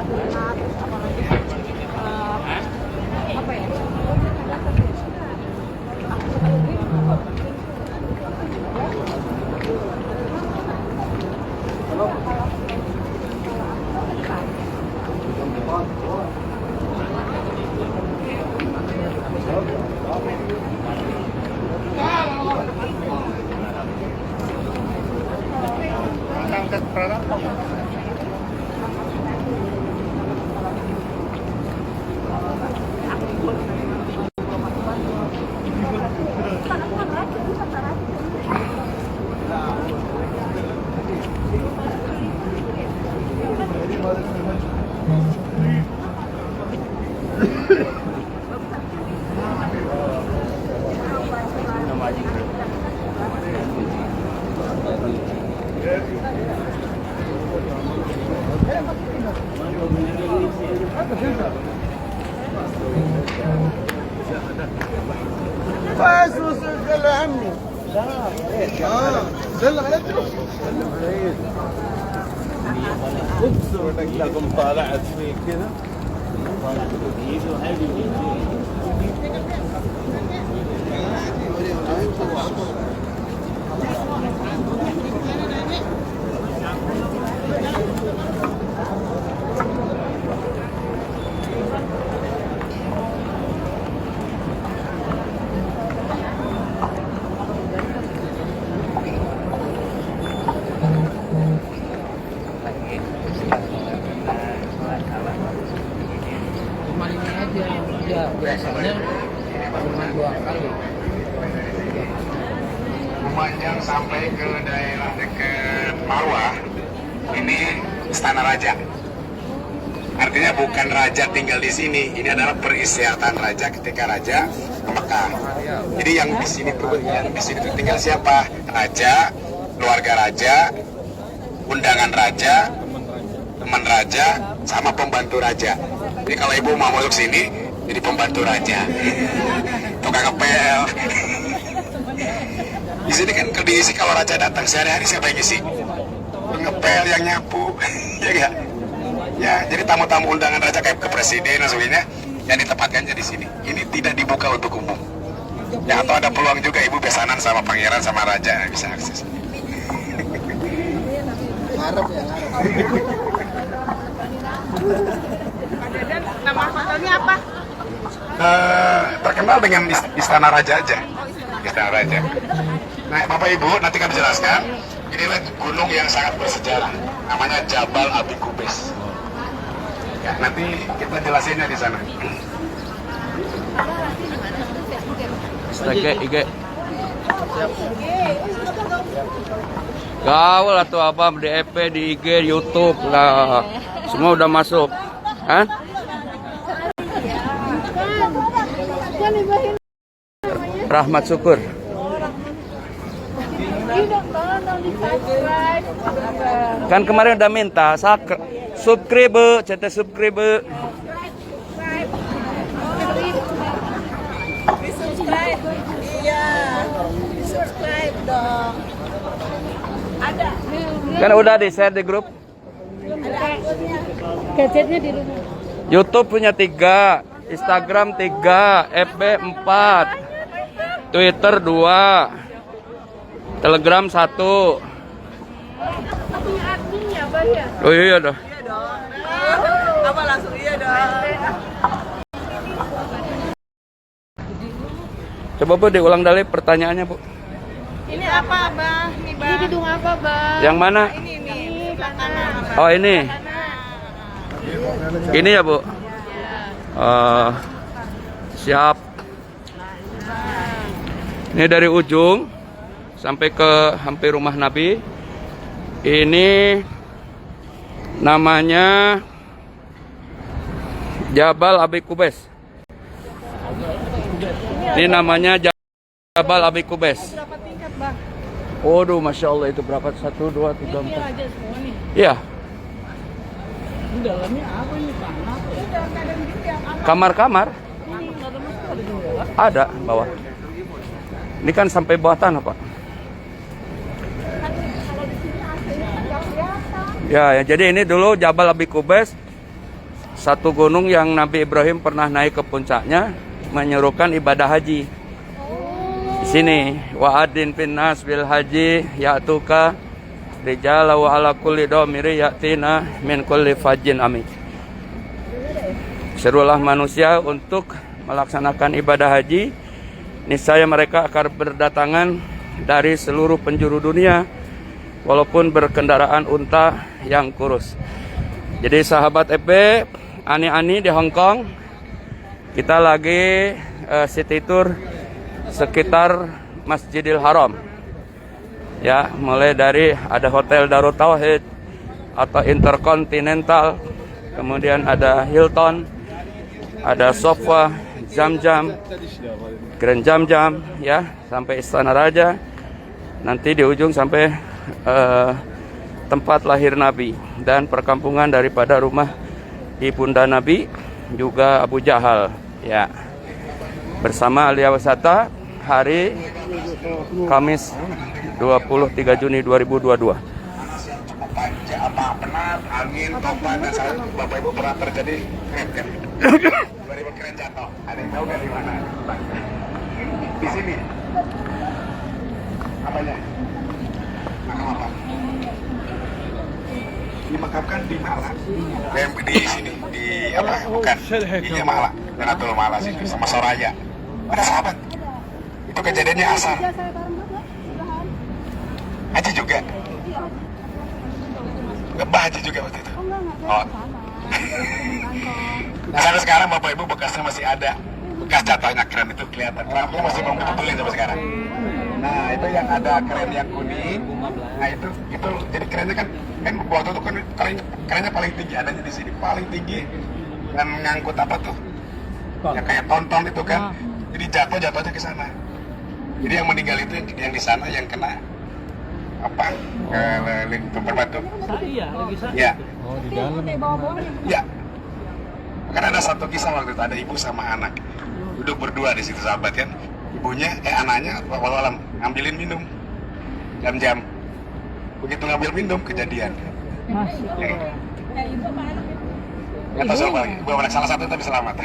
terus apalagi apa ya? Aku suka lebih بس وصلت لعمي دل على اقسم لكم طالعت فيه كذا biasanya cuma 2 kali. Memanjang sampai ke daerah dekat Marwah, ini Istana Raja. Artinya bukan raja tinggal di sini, ini adalah peristirahatan raja ketika raja ke Mekah. Jadi yang di sini tuh tinggal siapa? Raja, keluarga raja, undangan raja, teman raja, sama pembantu raja. Jadi kalau ibu mau masuk sini, jadi pembantu raja, tukang ngepel. Di sini kan diisi kalau raja datang sehari-hari siapa yang isi? Ngepel, yang nyapu, ya enggak? Ya, jadi tamu-tamu undangan raja kayak ke presiden dan sebagainya yang ditempatkan di sini. Ini tidak dibuka untuk umum. Ya, atau ada peluang juga ibu besanan sama pangeran sama raja bisa akses. ngarep ya ngarep. Pak Dadan, nama hotelnya apa? Terkenal dengan Istana Raja aja. Istana Raja. Nah, Bapak Ibu, nanti kami jelaskan. Inilah gunung yang sangat bersejarah. Namanya Jabal Abi Qubais. Ya, nanti kita jelasinnya di sana. IG. Gaul atau apa di EP, di IG, di YouTube lah. Semua udah masuk. Hah? Rahmat Syukur. Kan kemarin udah minta subscribe, CT subscribe. Subscribe, iya, subscribe dong. Ada. Kan udah di share di grup. Gadgetnya di rumah. YouTube punya 3, Instagram 3, FB 4, Twitter 2, Telegram 1. Punya adminnya, Bang ya? Oh iya dah. Iya dong. Apa langsung iya dong. Coba Bu diulang dari pertanyaannya Bu. Ini apa, Bang? Ini Bang. Ini gedung apa, Bang? Yang mana? Ini nih, sebelah kanan. Oh ini. Ini ya Bu. Siap. Ini dari ujung sampai ke hampir rumah Nabi. Ini namanya Jabal Abi Qubais. Ini namanya Jabal Abi Qubais. Berapa tingkat, Bang? Waduh, Masya Allah itu berapa? 1, 2, 3, 4. Ini aja semua nih. Iya. Ini dalamnya apa ini, Bang? Udah kadang gitu yang apa? Kamar-kamar Ini ada masuk ada di bawah. ada bawah. Ini kan sampai bawah tanah, Pak. Kalau di sini AC-nya nggak kelihatan. Ya, jadi ini dulu Jabal Abi Qubais satu gunung yang Nabi Ibrahim pernah naik ke puncaknya menyerukan ibadah haji. Di sini wa'adin finnas bil haji ya'tuka rijala wa ala kulli dhamiri ya'tina min kulli fajjin amik. Serulah manusia untuk melaksanakan ibadah haji, niscaya mereka akan berdatangan dari seluruh penjuru dunia walaupun berkendaraan unta yang kurus. Jadi sahabat EP, ani-ani di Hong Kong, kita lagi city tour sekitar Masjidil Haram. Ya, mulai dari ada Hotel Darut Tauhid atau Intercontinental, kemudian ada Hilton, ada Sofa, Jam-Jam, Grand Jam-Jam, ya, sampai Istana Raja. Nanti di ujung sampai tempat lahir Nabi dan perkampungan daripada rumah ibunda Nabi, juga Abu Jahal, ya. Bersama Alia Wisata hari Kamis 23 Juni 2022. Penat, angin, topan, dan saya Bapak Ibu pernah terjadi keren kan? 2000 keren jatuh. Ada yang tahu nggak di mana? Di sini. Apanya? Makam apa? Dimakamkan di Malang. Di sini, di apa? Bukan. Di Malang. Janatul Malang sini sama Soraya. Ada sahabat. Itu kejadiannya asal. Haji juga. Ngebah Haji juga waktu itu. Oh. Nah, sampai sekarang Bapak Ibu bekasnya masih ada. Bekas jatuhnya keren itu kelihatan. Rampnya masih mau betulin sampai sekarang. Nah, itu yang ada keren yang kuning. Nah, itu jadi kerennya kan waktu itu kan kerennya paling tinggi, adanya di sini paling tinggi, dan ngangkut apa tuh? Ya kayak tonton itu kan. Jadi jatuhnya ke sana. Jadi yang meninggal itu yang di sana, yang kena apa? Lempar batu. Saya lagi saya. Ya. Oh, di dalam. Ya. Karena ada satu kisah waktu itu, ada ibu sama anak duduk berdua di situ sahabat kan. Ibunya, anaknya walau ngambilin minum jam-jam. Begitu ngambil minum kejadian. Nggak tahu siapa lagi. Ibu anak salah satu tapi selamat.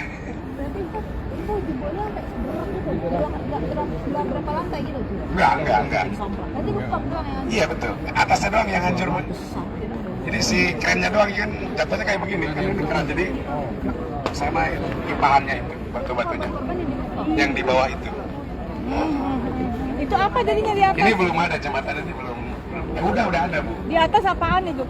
Berapa lantai gitu? Enggak. Nanti rooftop doang ya? Iya betul. Atasnya doang yang hancur. Jadi si kerennya doang kan jatuhnya kayak begini. Kan itu keran. Jadi sama limpahannya itu, batu-batunya. Yang di bawah itu. Itu apa jadinya di atas? Ini belum ada, jembatan ini belum. Ya udah ada Bu. Di atas apaan itu,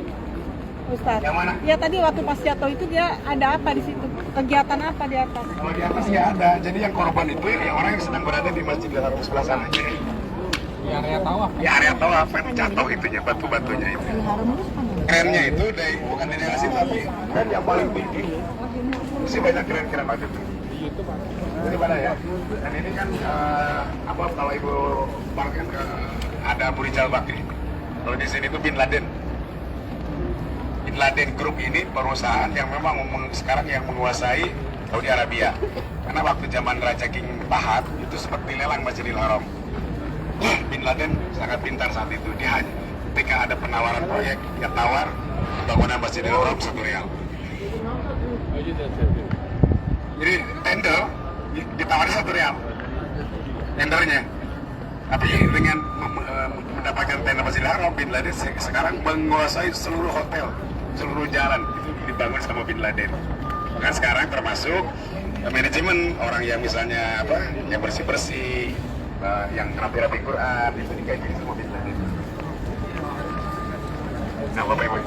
Ustaz? Yang mana? Ya tadi waktu pas jatuh itu dia ada apa di situ? Kegiatan apa di atas? Kalau di atas nggak ada. Jadi yang korban itu yang orang yang sedang berada di Masjidil Haram sebelah sana. Di area tawaf. Di area tawaf kan jatuh itunya, batu-batunya itu. Kerennya itu bukan di daerah situ tapi keren yang paling tinggi. Masih banyak keren-keren waktu itu. Jadi mana ya? Dan ini kan apa kalau Ibu parkir ke ada Abu Rizal Bakri. Kalau di sini itu Bin Laden. Bin Laden Group ini perusahaan yang memang sekarang yang menguasai Saudi Arabia. Karena waktu zaman Raja King Fahad itu seperti lelang Masjidil Haram. Bin Laden sangat pintar saat itu. Dia ketika ada penawaran proyek, dia tawar bangunan Masjidil Haram 1 rial. Jadi tender ditawari 1 rial tendernya. Tapi dengan mendapatkan tender Masjidil Haram, Bin Laden sekarang menguasai seluruh hotel, seluruh jalan itu dibangun sama Bin Laden. Bahkan sekarang termasuk manajemen orang yang misalnya apa, yang bersih-bersih, yang rapi-rapi Quran itu digaji sama Bin Laden. Nah, Bapak Ibu,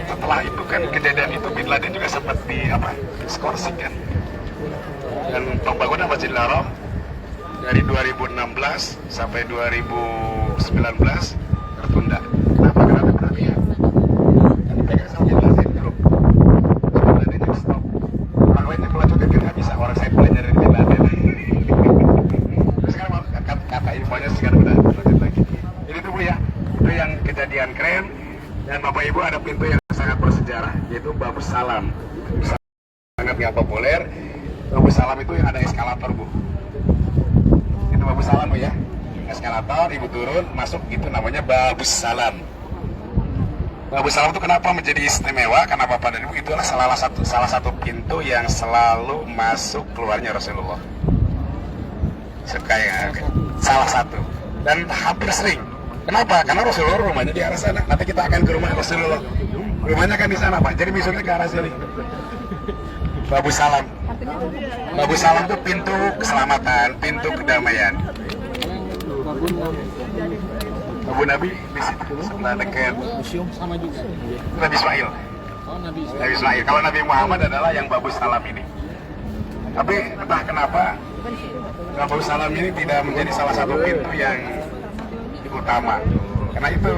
setelah itu kan kejadian itu Bin Laden juga sempat di apa, skorsing kan. Dan pembangunan Masjidil Haram dari 2016 sampai 2019 tertunda. Kenapa? Karena perhatian. Dan dipegang sama Bin Laden Group. Bin Laden juga stop. Orang lain yang melanjutkan kan nggak bisa. Orang saya belajar dari Bin Laden. Terus sekarang kata infonya sekarang udah lanjut lagi. Ini tuh Bu ya, itu yang kejadian keren. Dan Bapak Ibu ada pintu yang sangat bersejarah, yaitu Babus Salam. Sangat nggak populer. Babus Salam itu yang ada eskalator Bu. Itu Babus Salam Bu ya. Eskalator, Ibu turun, masuk, itu namanya Babus Salam. Babu Salam itu kenapa menjadi istimewa? Karena Bapak dan Ibu itulah salah satu pintu yang selalu masuk keluarnya Rasulullah. Salah satu dan hampir sering. Kenapa? Karena Rasulullah rumahnya di arah sana. Nanti kita akan ke rumah Rasulullah. Rumahnya kan di sana, Pak. Jadi besoknya ke arah sini. Babu Salam. Babu Salam itu pintu keselamatan, pintu kedamaian. Babu Nabi di situ sebelah dekat museum sama juga. Nabi Ismail. Oh, Nabi Nabi Ismail. Kalau Nabi Muhammad adalah yang Babu Salam ini. Tapi entah kenapa Babu Salam ini tidak menjadi salah satu pintu yang utama. Karena itu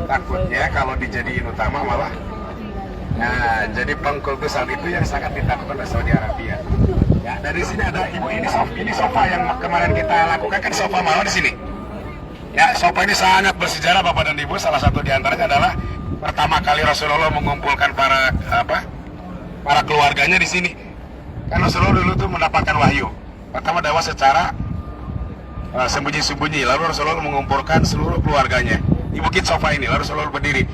takutnya kalau dijadiin utama malah jadi pengkultusan itu yang sangat ditakutkan oleh Saudi Arabia. Ya, dari sini ada ibu ini sofa yang kemarin kita lakukan kan sofa mau di sini. Ya, sofa ini sangat bersejarah Bapak dan Ibu. Salah satu di antaranya adalah pertama kali Rasulullah mengumpulkan para keluarganya di sini. Kan Rasulullah dulu tuh mendapatkan wahyu. Pertama dakwah secara sembunyi-sembunyi. Lalu Rasulullah mengumpulkan seluruh keluarganya di bukit sofa ini. Lalu Rasulullah berdiri,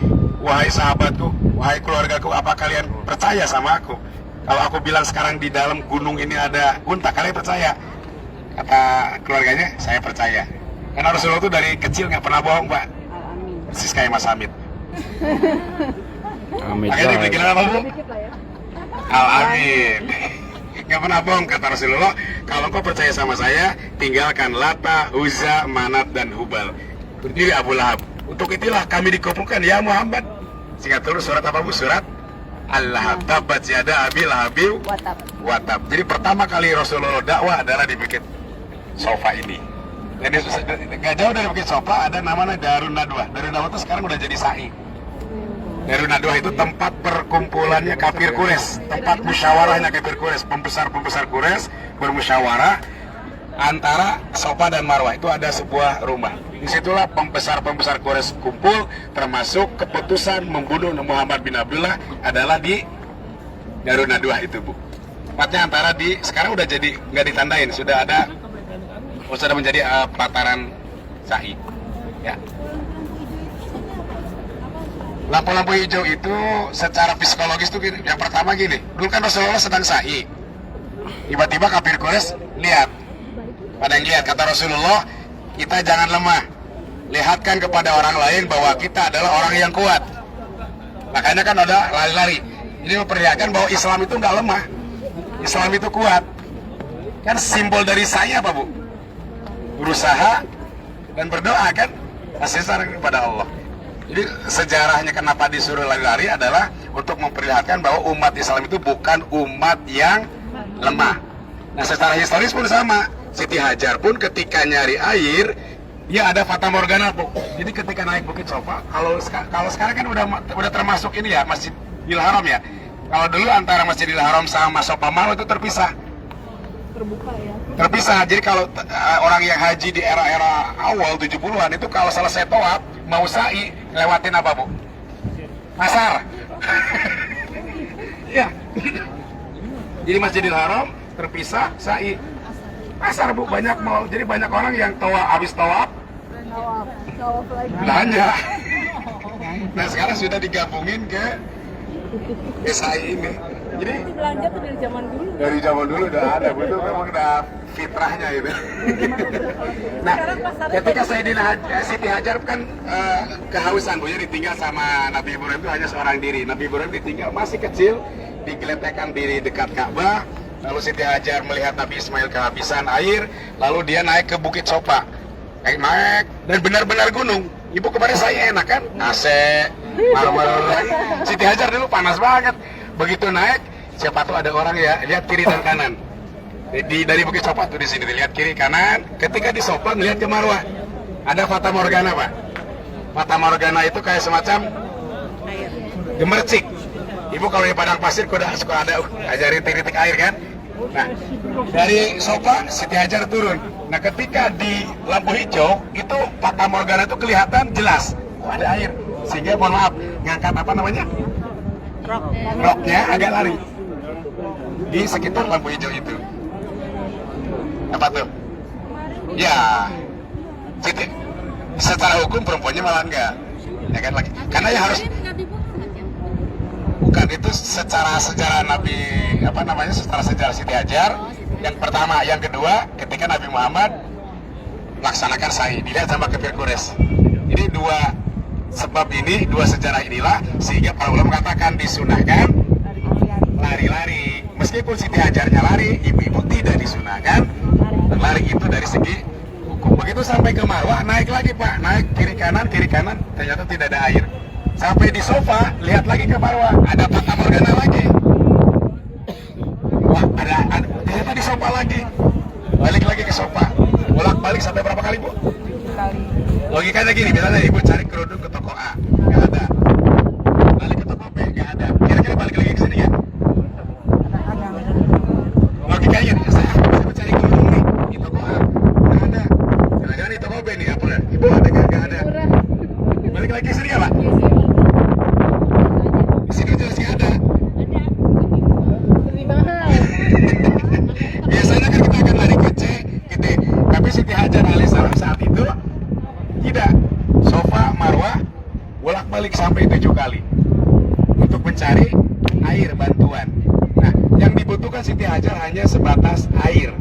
wahai sahabatku, wahai keluargaku, apa kalian percaya sama aku? Kalau aku bilang sekarang di dalam gunung ini ada unta, kalian percaya? Kata keluarganya, saya percaya. Karena Rasulullah itu dari kecil nggak pernah bohong, Pak. Persis kayak Mas Hamid. Makanya dibikin apa, Bu? Al-Amin. Nggak pernah bohong, kata Rasulullah. Kalau kau percaya sama saya, tinggalkan Lata, Uzza, Manat, dan Hubal. Berdiri Abu Lahab. Untuk itulah kami dikumpulkan, ya Muhammad. Singkat terus surat apa, Bu? Surat Allah tabat yada abil habil watab. Jadi pertama kali Rasulullah dakwah adalah di bukit sofa ini. Jadi nggak jauh dari bukit sofa ada namanya Darun Nadwa. Darun Nadwa itu sekarang udah jadi sa'i. Darun Nadwa itu tempat perkumpulannya kafir Quraisy, tempat musyawarahnya kafir Quraisy, pembesar Quraisy bermusyawarah antara Sofa dan Marwah. Itu ada sebuah rumah. Disitulah pembesar Quraisy kumpul, termasuk keputusan membunuh Muhammad bin Abdullah adalah di Darun Nadwa itu, Bu. Tempatnya antara sekarang udah jadi nggak ditandain, sudah menjadi pelataran sa'i. Ya. Lampu-lampu hijau itu secara psikologis tuh gini. Yang pertama gini, dulu kan Rasulullah sedang sa'i. Tiba-tiba kafir Quraisy lihat. Pada yang lihat, kata Rasulullah, kita jangan lemah. Lihatkan kepada orang lain bahwa kita adalah orang yang kuat. Makanya kan ada lari-lari. Ini memperlihatkan bahwa Islam itu nggak lemah. Islam itu kuat. Kan simbol dari saya apa, Bu? Berusaha dan berdoa kan? Kasih saran kepada Allah. Jadi sejarahnya kenapa disuruh lari-lari adalah untuk memperlihatkan bahwa umat Islam itu bukan umat yang lemah. Nah, secara historis pun sama. Siti Hajar pun ketika nyari air, dia ada fata morgana, Bu. Jadi ketika naik bukit Sofa, kalau sekarang kan udah termasuk ini ya, Masjidil Haram ya. Kalau dulu antara Masjidil Haram sama Sofa Marwah itu terpisah. Terbuka ya. Terpisah. Jadi kalau orang yang haji di era-era awal 70-an itu kalau selesai tawaf mau sa'i lewatin apa, Bu? Pasar. Ya. Jadi Masjidil Haram terpisah sa'i. Pasar, Bu, banyak mal. Jadi banyak orang yang habis tawaf belanja. Nah, sekarang sudah digabungin ke sa'i ini. Jadi belanja tuh dari zaman dulu. Dari zaman dulu udah ada, betul, memang udah fitrahnya itu. Nah, ketika Siti Hajar kan kehausan, Bu, jadi ditinggal sama Nabi Ibrahim itu hanya seorang diri. Nabi Ibrahim ditinggal masih kecil, digeletekkan diri dekat Ka'bah. Lalu Siti Hajar melihat Nabi Ismail kehabisan air, lalu dia naik ke Bukit Sofa. Naik, dan benar-benar gunung. Ibu kemarin saya enak kan? AC, marmer. Siti Hajar dulu panas banget. Begitu naik, siapa tuh ada orang ya, lihat kiri dan kanan. Dari Bukit Sofa tuh di sini dilihat kiri kanan. Ketika di Sofa ngelihat ke Marwah, ada fata morgana, Pak. Fata morgana itu kayak semacam gemercik. Ibu kalau di padang pasir suka ada rintik-rintik air kan? Nah, dari Sofa Siti Hajar turun. Nah, ketika di lampu hijau itu fata morgana itu kelihatan jelas. Oh, ada air. Sehingga mohon maaf, ngangkat apa namanya? Roknya agak lari di sekitar lampu hijau itu. Apa tuh? Ya, Siti. Secara hukum perempuannya malah enggak, ya kan lagi. Karena yang harus Bukan, itu secara sejarah Nabi, apa namanya, secara sejarah Siti Hajar. Yang pertama, yang kedua, ketika Nabi Muhammad laksanakan sa'i, dilihat sama kafir Quraisy. Jadi dua sebab ini, dua sejarah inilah sehingga para ulama mengatakan disunahkan lari-lari. Meskipun Siti Hajarnya lari, ibu-ibu tidak disunahkan lari, itu dari segi hukum. Begitu sampai ke Marwah, naik lagi Pak, naik kiri kanan, ternyata tidak ada air. Sampai di sofa, lihat lagi ke Marwah, ada Fata Morgana lagi. Wah, ada ternyata di sofa lagi. Balik lagi ke sofa, bolak-balik sampai berapa kali Bu? Logikanya gini, misalnya ibu cari kerudung ke toko A, nggak ada. Balik ke toko B, nggak ada. Kira-kira balik lagi ke sini ya? Logikanya gini, saya cari kerudung nih di toko A, nggak ada. Jangan-jangan di toko B nih, apa ya? Ibu ada nggak ada. Balik lagi ke sini ya Pak? Di sini jelas nggak ada. Biasanya kan kita akan lari ke C, gitu. Tapi Siti Hajar alaihissalam saat itu tidak. Sofa, Marwah, bolak-balik sampai 7 kali untuk mencari air bantuan. Nah, yang dibutuhkan Siti Hajar hanya sebatas air.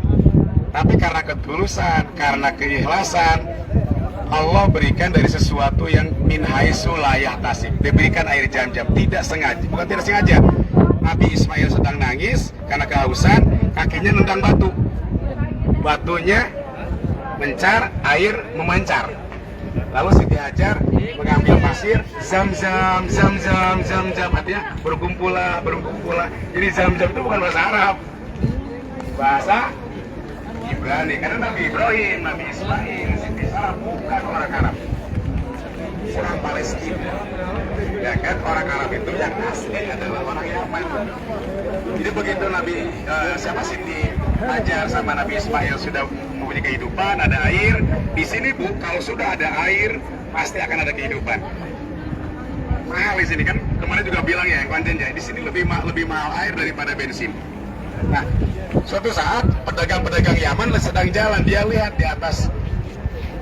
Tapi karena ketulusan, karena keikhlasan, Allah berikan dari sesuatu yang min haitsu la yahtasib. Diberikan air Zam-Zam, tidak sengaja, bukan tidak sengaja. Nabi Ismail sedang nangis karena kehausan, kakinya nendang batu. Batunya mencar, air memancar. Lalu Siti Hajar mengambil pasir, Zam-Zam, Zam-Zam, Zam-Zam, artinya berkumpullah. Jadi Zam-Zam itu bukan bahasa Arab, bahasa Ibrani. Karena Nabi Ibrahim, Nabi Ismail, Siti Sarah bukan orang Arab, orang Palestina. Ya kan, orang Arab itu yang asli adalah orang Yaman. Jadi begitu Nabi Siti Hajar sama Nabi Ismail sudah mempunyai kehidupan, ada air di sini Bu. Kalau sudah ada air, pasti akan ada kehidupan. Mahal di sini kan. Kemarin juga bilang ya, yang konjen ya, di sini lebih mahal air daripada bensin. Nah, suatu saat pedagang-pedagang Yaman sedang jalan, dia lihat di atas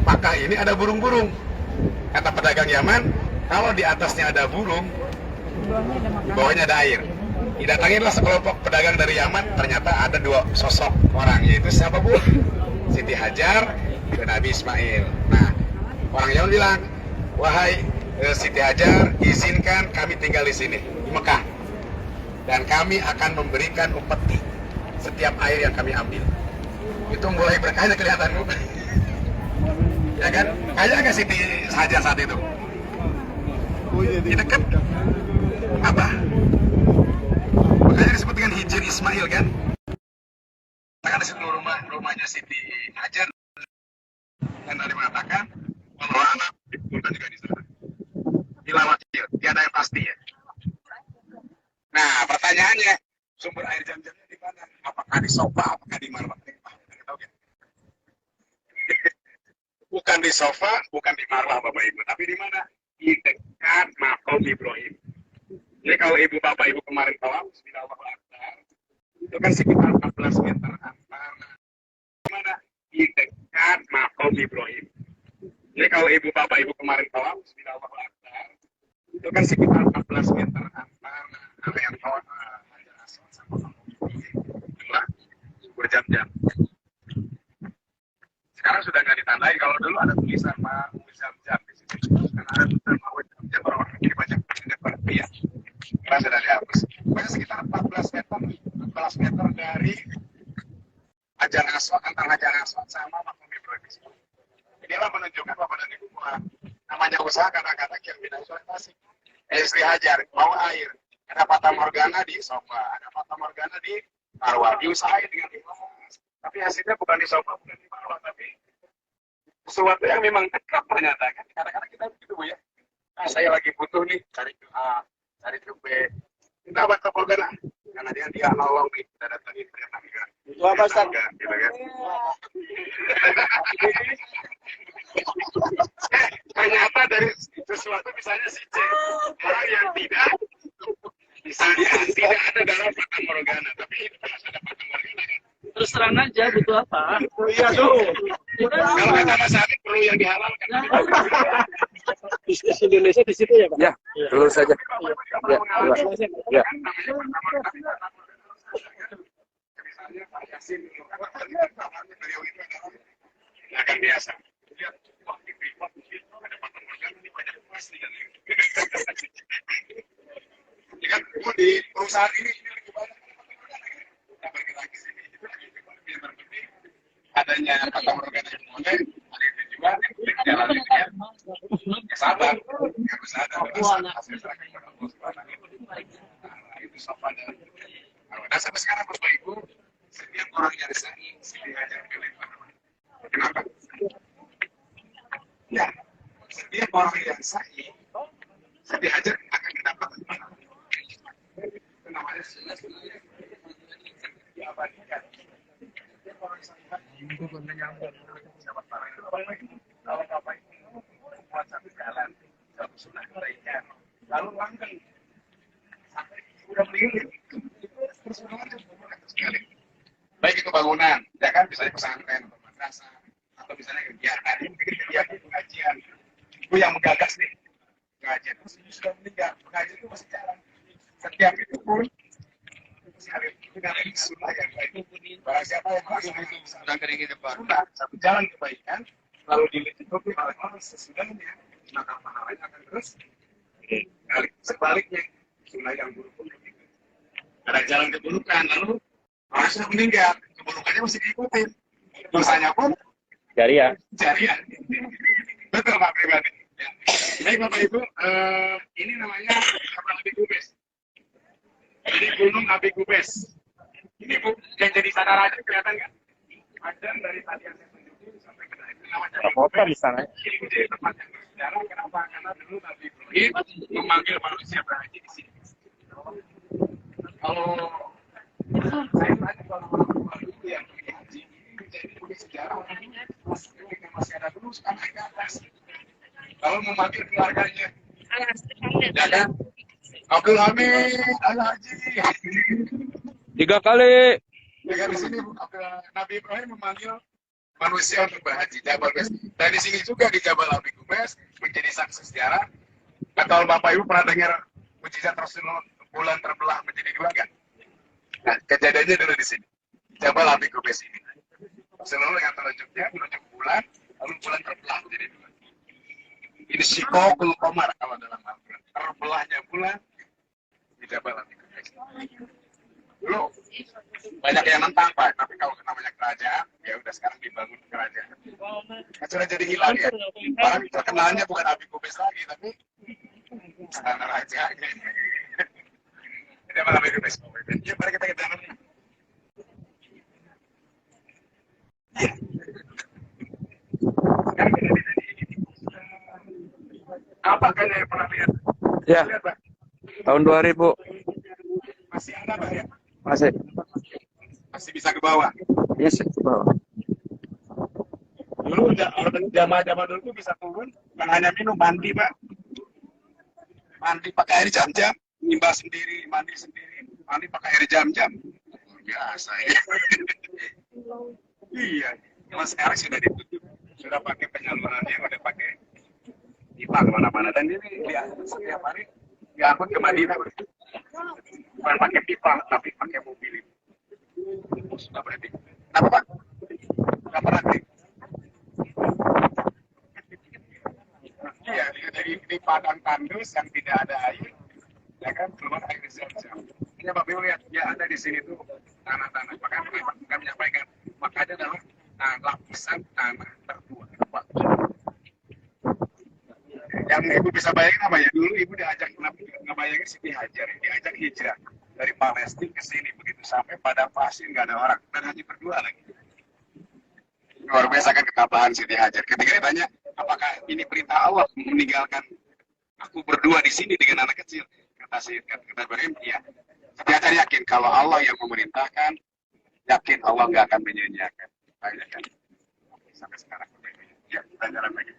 Makkah ini ada burung-burung. Kata pedagang Yaman, kalau di atasnya ada burung, di bawahnya ada air. Didatanginlah sekelompok pedagang dari Yaman, ternyata ada 2 sosok orang, yaitu siapa Bu? Siti Hajar dan Nabi Ismail. Nah, orang Yaman bilang, wahai Siti Hajar, izinkan kami tinggal di sini, di Mekah, dan kami akan memberikan upeti setiap air yang kami ambil. Itu mulai berkahnya kelihatan Bu. Ya kan? Kaya nggak Siti Hajar saat itu? Di dekat apa? Makanya disebut dengan Hijr Ismail kan? Maka di situ rumahnya Siti Hajar, dan tadi mengatakan kalau anak dibutuhkan juga di sana. Dilawakil, tiada yang pasti ya. Nah, pertanyaannya, sumber air Zam-Zamnya di mana? Apakah di sofa, apakah di Marwah? Bukan di sofa, bukan di Marwah Bapak Ibu, tapi di mana? Di dekat Maqam Ibrahim. Jadi kalau ibu bapak ibu kemarin tawaf, Bismillahirrahmanirrahim, itu kan sekitar 14 meter antara mana? Di dekat Maqam Ibrahim. Jadi kalau ibu bapak ibu kemarin tawaf, Bismillahirrahmanirrahim, itu kan sekitar 14 meter antara area tawaf Hajar Aswad sama Maqam Ibrahim. Itulah sumber Zam-Zam. Sekarang sudah nggak ditandai. Kalau dulu ada tulisan Ma'u Zam-Zam di situ. Karena ada tulisan Ma'u Zam-Zam, orang-orang ini banyak ya. Sekarang sudah dihapus. Pokoknya sekitar 14 meter dari Hajar Aswad, antara Hajar Aswad sama Maqam Ibrahim. Inilah menunjukkan Bapak dan Ibu bahwa namanya usaha kadang-kadang yang beda eksploitasi. Istri Hajar mau air, ada Fata Morgana di sofa, ada Fata Morgana di Marwah, diusahain dengan ikhlas. Tapi hasilnya bukan di sofa, bukan di Marwah, tapi sesuatu yang memang dekat ternyata kan. Kadang-kadang kita begitu Bu ya. Nah, saya lagi butuh nih, cari ke A, cari ke B. Kita Fata Morgana, karena dia nolong nih, kita datangin ternyata enggak. Itu apa Ustaz? Enggak, gitu kan. Ternyata dari sesuatu misalnya si C, orang yang tidak misalnya tidak ada dalam Fata Morgana, tapi itu harus ada Fata Morgana kan. Terus terang aja butuh apa? Iya tuh. Kalau kata Mas Habib perlu yang dihalalkan. Indonesia di situ ya Pak? Ya, lurus saja. Ya, ya. Akan biasa. Di perusahaan ini lebih banyak lagi sini. Adanya faktor organisasi ada itu juga jalan ya sabar, nggak bisa ada hasil itu sopan dan sampai sekarang Bapak Ibu setiap orang yang disani diajar pilih kenapa? Ya, setiap orang yang sahih diajar akan mendapat namanya diabadikan. Kalau Bapak Ibu membuat satu jalan, satu sunnah kebaikan, lalu langgeng sampai udah meninggal, terus sekali. Baik itu bangunan, ya kan, misalnya pesantren, madrasah, atau misalnya kegiatan, kegiatan pengajian, itu yang menggagas nih, pengajian itu sudah meninggal, pengajian itu masih jalan. Setiap itu pun sekali dengan sunnah yang baik. Barang siapa yang melaksanakan sunnah satu jalan kebaikan, lalu ditutupi oleh orang sesudahnya, maka pahalanya akan terus balik. Sebaliknya, sunnah yang buruk pun begitu. Ada jalan keburukan, lalu orang sudah meninggal, keburukannya masih diikutin. Dosanya pun jariah. Betul Pak pribadi. Ya. Baik Bapak Ibu, ini namanya Jabal Abi Qubais. Ini Gunung Abi Qubais. Ini Bu, yang jadi sana raja kelihatan nggak? Ada dari tadi yang saya tunjukin sampai ke itu namanya kota di sana. Ini menjadi tempat yang bersejarah. Kenapa? Karena dulu Nabi Ibrahim memanggil manusia berhaji di sini. Kalau saya tanya kalau orang dulu yang pergi haji, jadi punya sejarah. Ketika masih ada dulu sekarang naik ke atas. Kalau memanggil keluarganya, ya kan? Abdul Hamid Al-Haji. 3 kali. Ya, di sini Nabi Ibrahim memanggil manusia untuk berhaji Jabal Qubais. Dan di sini juga di Jabal Abi Qubais menjadi saksi sejarah. Kalau Bapak Ibu pernah dengar mukjizat Rasulullah bulan terbelah menjadi 2 kan? Nah, kejadiannya dulu di sini. Jabal Abi Qubais ini. Rasulullah yang menunjuk bulan, lalu bulan terbelah menjadi 2. Ini Syikokul Qamar kalau dalam Al-Quran. Terbelahnya bulan di Jabal Abi Qubais. Dulu banyak yang nentang Pak, tapi kalau namanya kerajaan, ya udah sekarang dibangun kerajaan. Nah, sudah jadi hilang ya. Orang terkenalnya bukan Abi Qubais lagi, tapi Istana Raja. Ini apa Abi Qubais? Yuk, mari kita ke dalam. Ya. Apa kalian yang pernah lihat? Ya. Lihat, Pak. Tahun 2000. Masih ada Pak ya? Masih Bisa ke bawah. yes, ke bawah. Dulu zaman dulu tuh bisa turun, bukan hanya minum, mandi Pak. Mandi pakai air jam-jam, nimbah sendiri, mandi sendiri, mandi pakai air jam-jam. Biasa ya. Iya, cuma sekarang sudah ditutup, sudah pakai penyalurannya, udah pakai pipa kemana-mana. Dan ini lihat setiap hari diangkut ke Madinah. Bukan pakai pipa, tapi pakai mobil. Sudah berarti. Kenapa Pak? Nggak pernah klik. Iya, di padang tandus yang tidak ada air, ya kan, keluar air zam-zam. Ini Bapak Ibu lihat, ya ada di sini tuh tanah-tanah. Makanya kami menyampaikan, makanya adalah lapisan tanah tertua. Yang Ibu bisa bayangin apa ya? Dulu Ibu diajak ngebayangin Siti Hajar, diajak hijrah dari Palestina ke sini, begitu sampai pada pasir nggak ada orang dan hanya berdua lagi. Luar biasa kan ketabahan Siti Hajar. Ketika ditanya, apakah ini perintah Allah meninggalkan aku berdua di sini dengan anak kecil? Kata Ibrahim, iya. Siti Hajar yakin kalau Allah yang memerintahkan, yakin Allah nggak akan menyanyiakan. Akhirnya kan sampai sekarang. Ya, kita jalan lagi.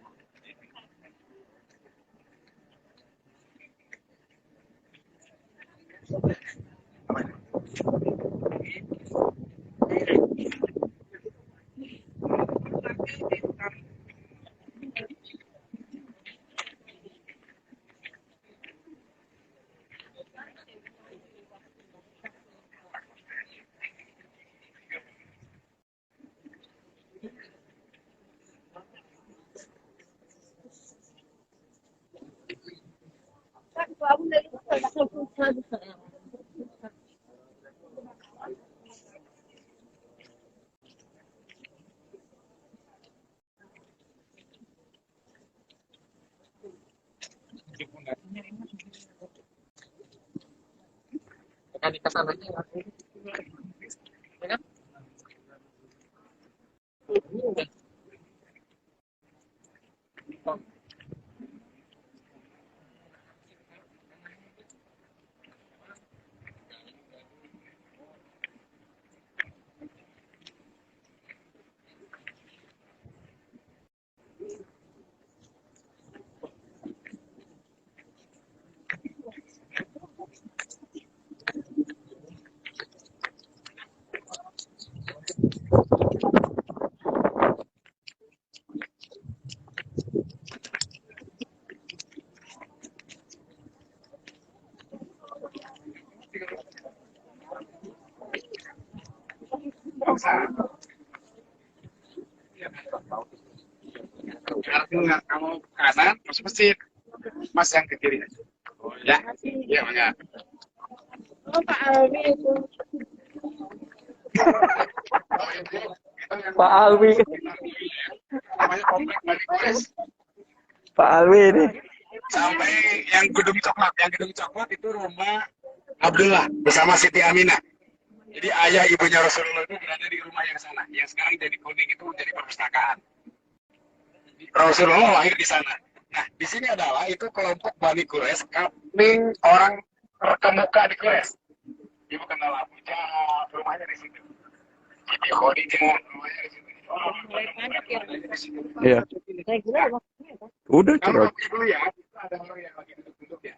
Kamu kanan terus mesin, Mas yang ke kiri aja. Ya, iya mangga. Oh, Pak Alwi itu. Pak Alwi. Namanya komplek Bali Kures. Pak Alwi ini. Sampai yang gedung coklat itu rumah Abdullah bersama Siti Aminah. Jadi ayah ibunya Rasulullah itu berada di rumah yang sana, yang sekarang jadi kuning itu menjadi perpustakaan. Rasulullah lahir di sana. Nah, di sini adalah itu kelompok Bani Quraisy, kambing orang terkemuka di Quraisy. Ibu kenal Abu Jahal, rumahnya di situ. Siti Khadijah, rumahnya di situ. Iya. Udah Kalau cerot. ibu lihat, itu ada orang yang lagi duduk-duduk ya.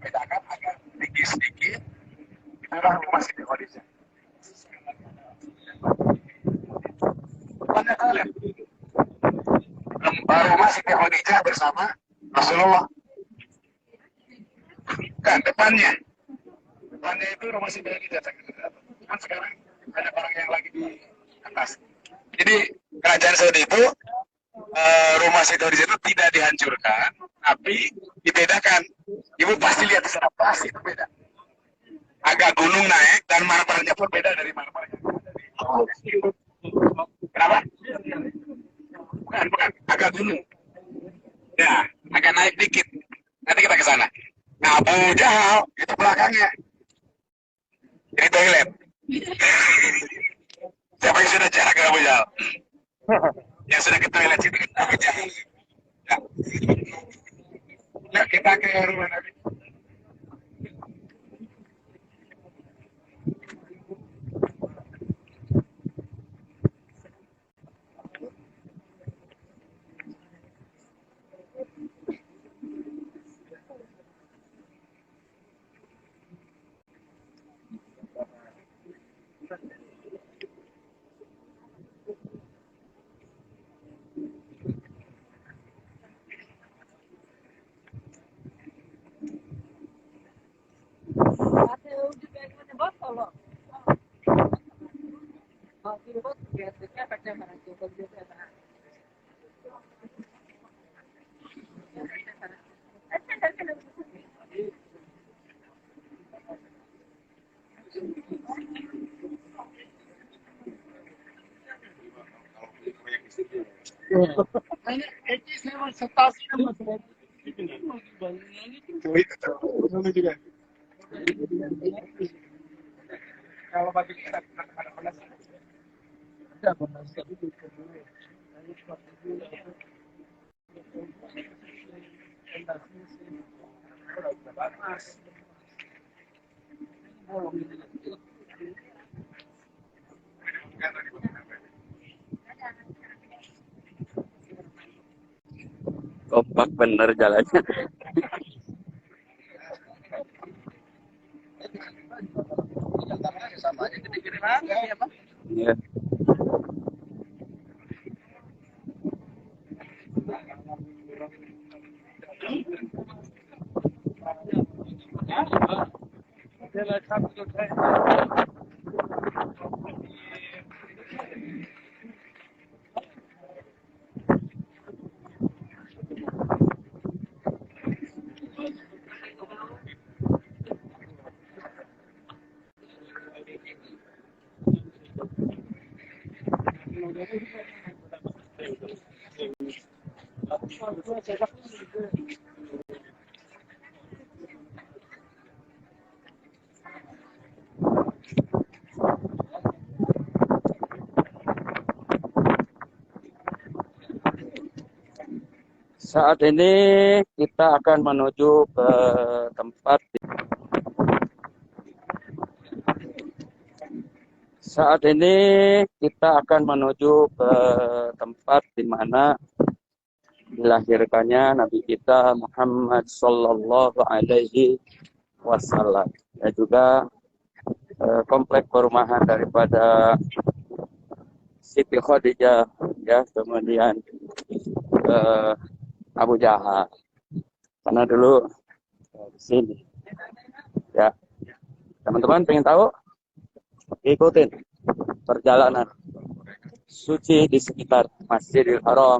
Bedakan agak sedikit-sedikit. Itu adalah rumah Siti Khadijah. Banyak kalian. Rumah Siti Khadijah bersama Rasulullah. Kan depannya itu rumah Siti Khadijah. Kan sekarang ada orang yang lagi di atas. Jadi kerajaan Saudi itu rumah Siti Khadijah itu tidak dihancurkan, tapi dibedakan. Ibu pasti lihat di sana, pasti itu beda. Agak gunung naik dan marmernya pun beda dari marmer yang ada di Kenapa? Bukan, agak gunung. Ya, agak naik dikit. Nanti kita ke sana. Nah, Abu Jahal itu belakangnya. Jadi toilet. Siapa yang sudah jarak ke Abu Jahal? Yang sudah ke toilet situ kan Abu Jahal. Ya. Nah, kita ke rumah Nabi. Kalau bagi kita ada penas. Ada penas. Kompak bener jalannya. Sama aja gede-gede banget ya, Pak. Iya. Saat ini kita akan menuju ke tempat Saat ini kita akan menuju ke tempat di mana dilahirkannya Nabi kita Muhammad Sallallahu Alaihi Wasallam. Dan juga komplek perumahan daripada Siti Khadijah, ya, kemudian Abu Jahal. Karena dulu di sini, ya. Teman-teman pengen tahu? Ikutin perjalanan suci di sekitar Masjidil Haram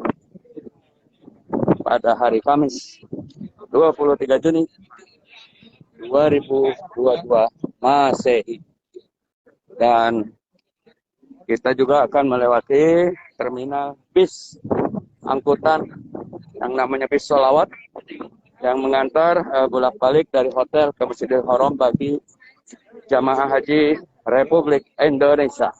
pada hari Kamis 23 Juni 2022 Masehi. Dan kita juga akan melewati terminal bis angkutan yang namanya bis Sholawat yang mengantar bolak-balik dari hotel ke Masjidil Haram bagi jamaah haji Republik Indonesia.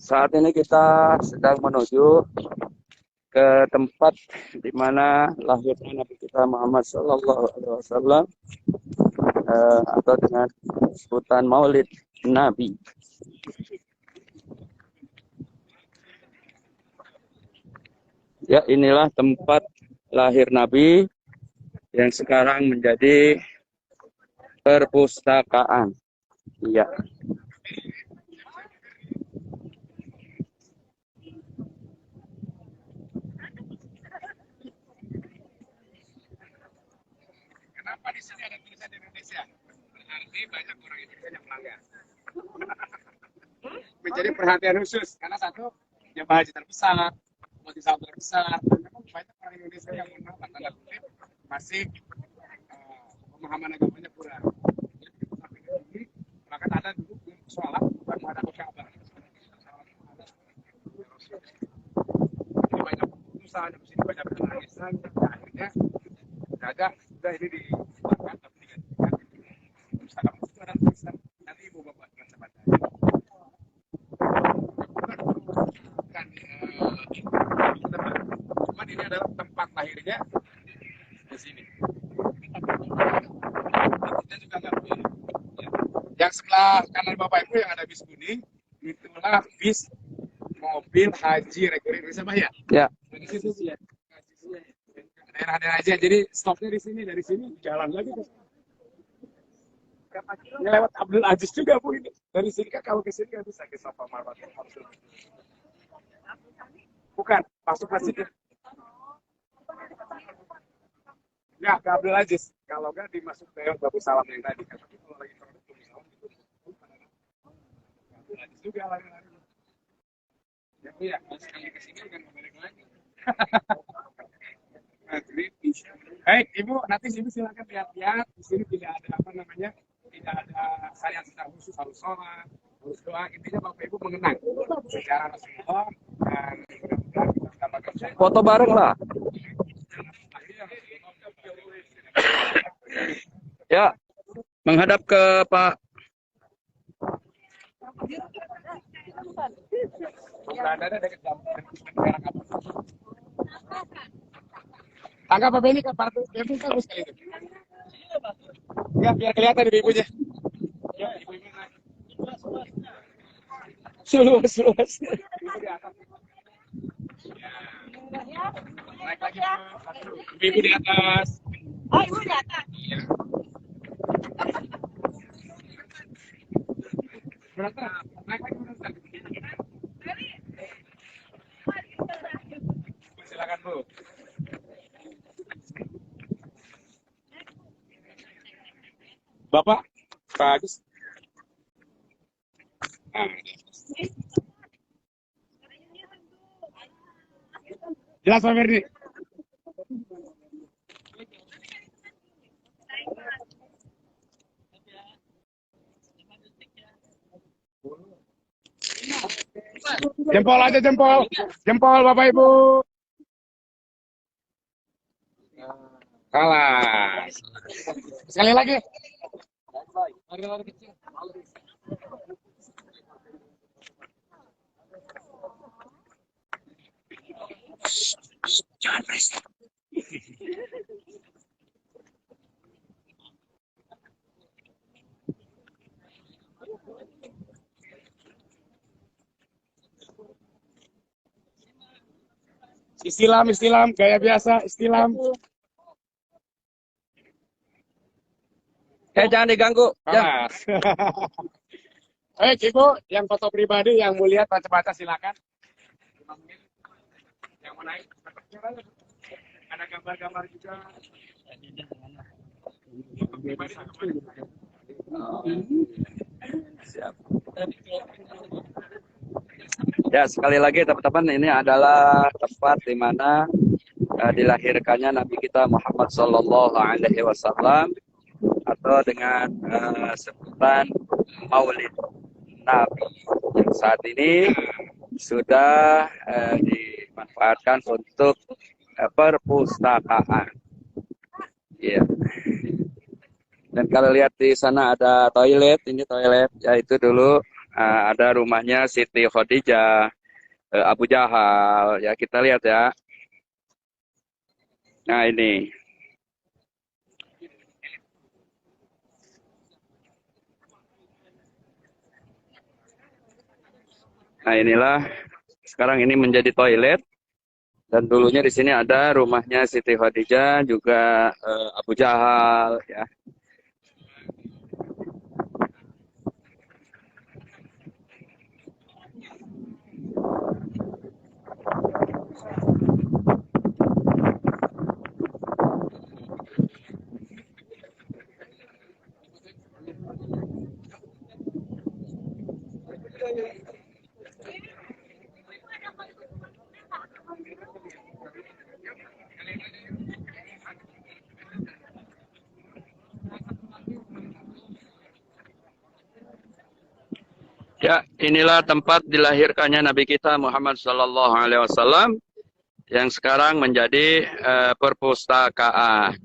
Saat ini kita sedang menuju ke tempat di mana lahirnya Nabi kita Muhammad Sallallahu Alaihi Wasallam, atau dengan sebutan Maulid Nabi. Ya, inilah tempat lahir Nabi yang sekarang menjadi perpustakaan. Iya. Kenapa di sini ada tulisan Indonesia? Berarti banyak orang Indonesia yang melanggar. Menjadi perhatian khusus karena satu jemaah haji terbesar, motivasi terbesar, memang banyak orang Indonesia yang menolak tanda kutip masih pemahaman agamanya kurang. Jadi maka ada dulu sholat bukan menghadap ke Ka'bah. Jadi banyak keputusan, di sini banyak penangisan, akhirnya ada sudah ini dikeluarkan tapi digantikan pustaka itu ada tulisan nanti ibu bapak baca baca bukan cuma ini adalah lahirnya di sini. Kita juga nggak boleh. Yang sebelah kanan Bapak Ibu yang ada bis kuning, itulah bis mobil haji reguler Indonesia Bahia. Ya. Di situ sih ya. Daerah-daerah aja. Jadi stopnya di sini, dari sini jalan lagi. Ini lewat Abdul Aziz juga Bu ini. Dari sini kan kalau ke sini kan bisa ke Safa Marwah. Bukan, masuk masjid. Ya, ke Abdul Aziz. Kalau nggak dimasuk ke Babu Salam yang tadi. Tapi kalau lagi produk Babu Salam itu Abdul Aziz juga lari-lari. Ya Bu ya, sekali ke sini kan balik lagi. Baik, Ibu, nanti Ibu silakan lihat-lihat. Di sini tidak ada apa namanya, tidak ada saya sedang khusus harus sholat, harus doa. Intinya Bapak Ibu mengenang sejarah Rasulullah dan mudah-mudahan kita mendapatkan Foto bareng lah. Ya, menghadap ke Pak. Berada dekat daerah apa? Tangga apa ini kan partai itu bagus sekali itu. Ya, biar kelihatan ibu-ibunya. Ya, ibu-ibu naik. Luas. Ibu di atas. Ya. Naik lagi, Bu. Ibu di atas. Oh, ibu di atas. Iya. Berapa? Naik lagi, Bu. Silakan, Bu. Bapak, bagus. Jelas Pak Ferdi. Jempol aja jempol. Jempol Bapak Ibu. Kalah. Sekali lagi. Lari-lari kecil. Jangan berisik. Istilam, gaya biasa, istilam. Jangan diganggu. Ya. Baik, Ibu, yang foto pribadi yang mau lihat baca-baca silakan. 5 menit. Yang mau naik, ada gambar-gambar juga. Pribadi, Siap. Ya, sekali lagi teman-teman, ini adalah tempat di mana dilahirkannya Nabi kita Muhammad Sallallahu Alaihi Wasallam, atau dengan sebutan Maulid Nabi, yang saat ini sudah dimanfaatkan untuk perpustakaan. Iya. Dan kalau lihat di sana ada toilet, ini toilet, yaitu dulu ada rumahnya Siti Khadijah, Abu Jahal, ya kita lihat ya. Nah ini. Nah inilah sekarang ini menjadi toilet, dan dulunya di sini ada rumahnya Siti Khadijah, juga Abu Jahal, ya. Ya, inilah tempat dilahirkannya Nabi kita Muhammad Sallallahu Alaihi Wasallam, yang sekarang menjadi perpustakaan.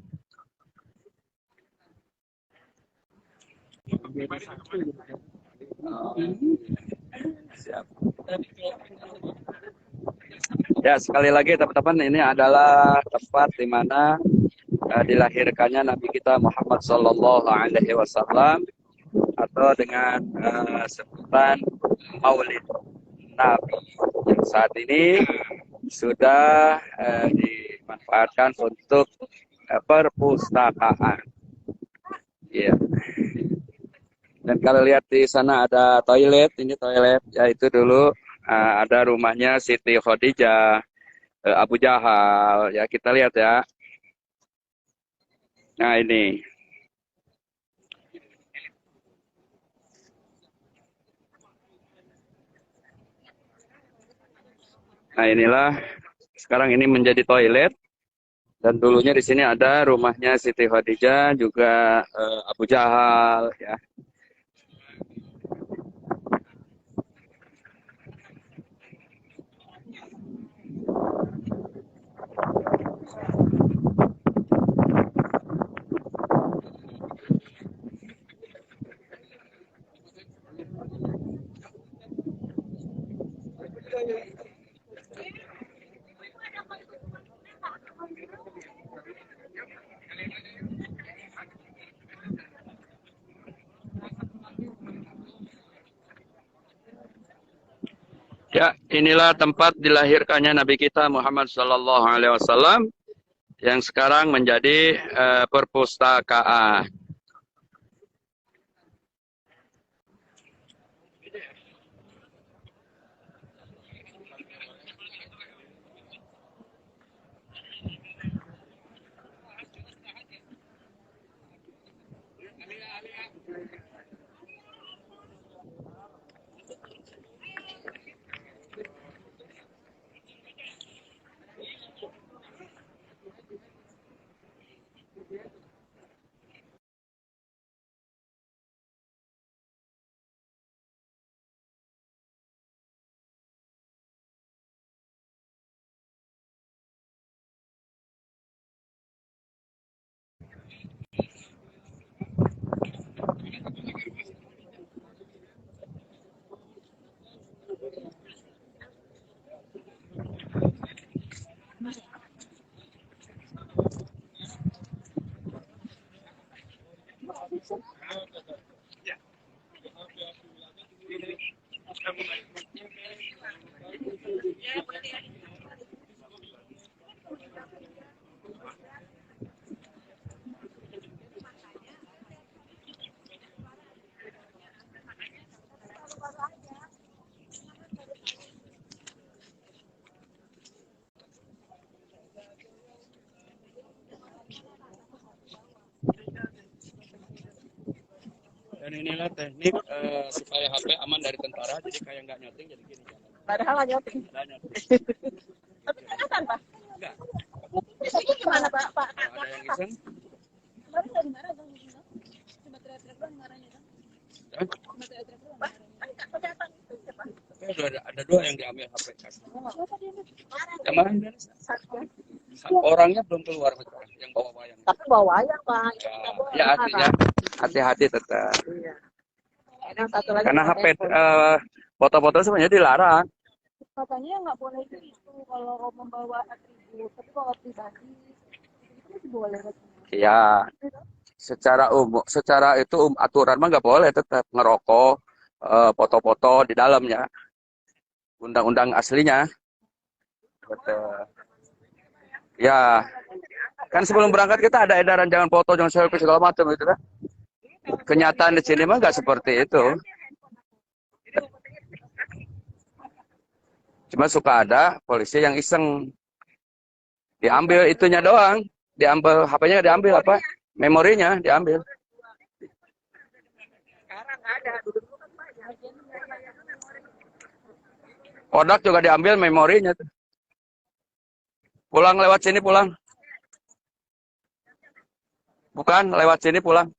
Siap. Ya, sekali lagi teman-teman, ini adalah tempat tempat di mana dilahirkannya Nabi kita Muhammad Sallallahu Alaihi Wasallam, atau dengan sebutan Maulid Nabi, yang saat ini sudah dimanfaatkan untuk perpustakaan. Iya. Dan kalau lihat di sana ada toilet, ini toilet, yaitu dulu ada rumahnya Siti Khadijah, Abu Jahal, ya kita lihat ya. Nah ini. Nah inilah sekarang ini menjadi toilet, dan dulunya di sini ada rumahnya Siti Khadijah, juga Abu Jahal, ya. Ya, inilah tempat dilahirkannya Nabi kita Muhammad Sallallahu Alaihi Wasallam, yang sekarang menjadi perpustakaan. Dan inilah teknik supaya HP aman dari tentara, jadi kayak nggak nyoting, jadi gini. Padahal nggak nyoting. Tapi kelihatan, Pak. Enggak. Tapi gimana, Pak? Ada yang iseng? Kemarin nggak dimarah, Bang. Cuma teriak-teriak doang marahnya, kan? Cuma teriak-teriak doang. Pak, kan nggak kelihatan itu ya, Pak. Tapi ada dua yang diambil HP kan. Siapa dia, Mas? Yang mana? Orangnya belum keluar, yang bawa wayang. Tapi bawa wayang, Pak. Ya artinya hati-hati tetap. Iya. Yang satu lagi Karena HP foto-foto sebenarnya dilarang. katanya nggak boleh itu kalau membawa atribut, tapi kalau pribadi itu masih boleh. Iya. Secara umum, secara itu aturan mah nggak boleh tetap ngerokok, foto-foto di dalamnya. Undang-undang aslinya. Betul. Ya. Kan sebelum berangkat kita ada edaran jangan foto, jangan selfie segala macam itu kan. Kenyataan di sini mah nggak seperti itu. Cuma suka ada polisi yang iseng diambil itunya doang, diambil HP-nya, diambil apa memorinya diambil. Kodak juga diambil memorinya tuh. Pulang lewat sini pulang. Bukan lewat sini pulang.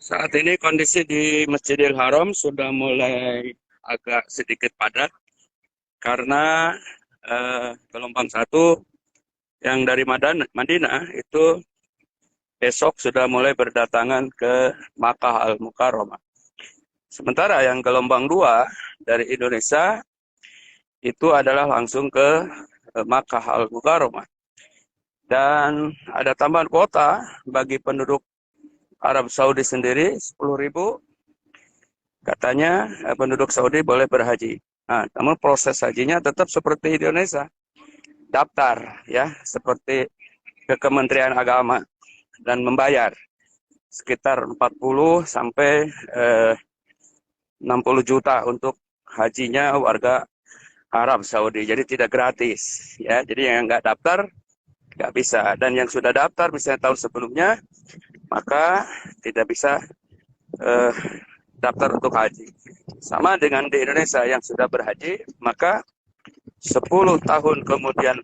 Saat ini kondisi di Masjidil Haram sudah mulai agak sedikit padat karena gelombang 1 yang dari Madinah itu besok sudah mulai berdatangan ke Makkah Al-Mukarramah. Sementara yang gelombang 2 dari Indonesia itu adalah langsung ke Makkah Al-Mukarramah. Dan ada tambahan kuota bagi penduduk Arab Saudi sendiri 10.000. Katanya penduduk Saudi boleh berhaji. Nah, namun proses hajinya tetap seperti Indonesia. Daftar ya, seperti ke Kementerian Agama dan membayar sekitar 40 sampai 60 juta untuk hajinya warga Arab Saudi. Jadi tidak gratis ya. Jadi yang nggak daftar nggak bisa, dan yang sudah daftar misalnya tahun sebelumnya maka tidak bisa daftar untuk haji. Sama dengan di Indonesia yang sudah berhaji maka 10 tahun kemudian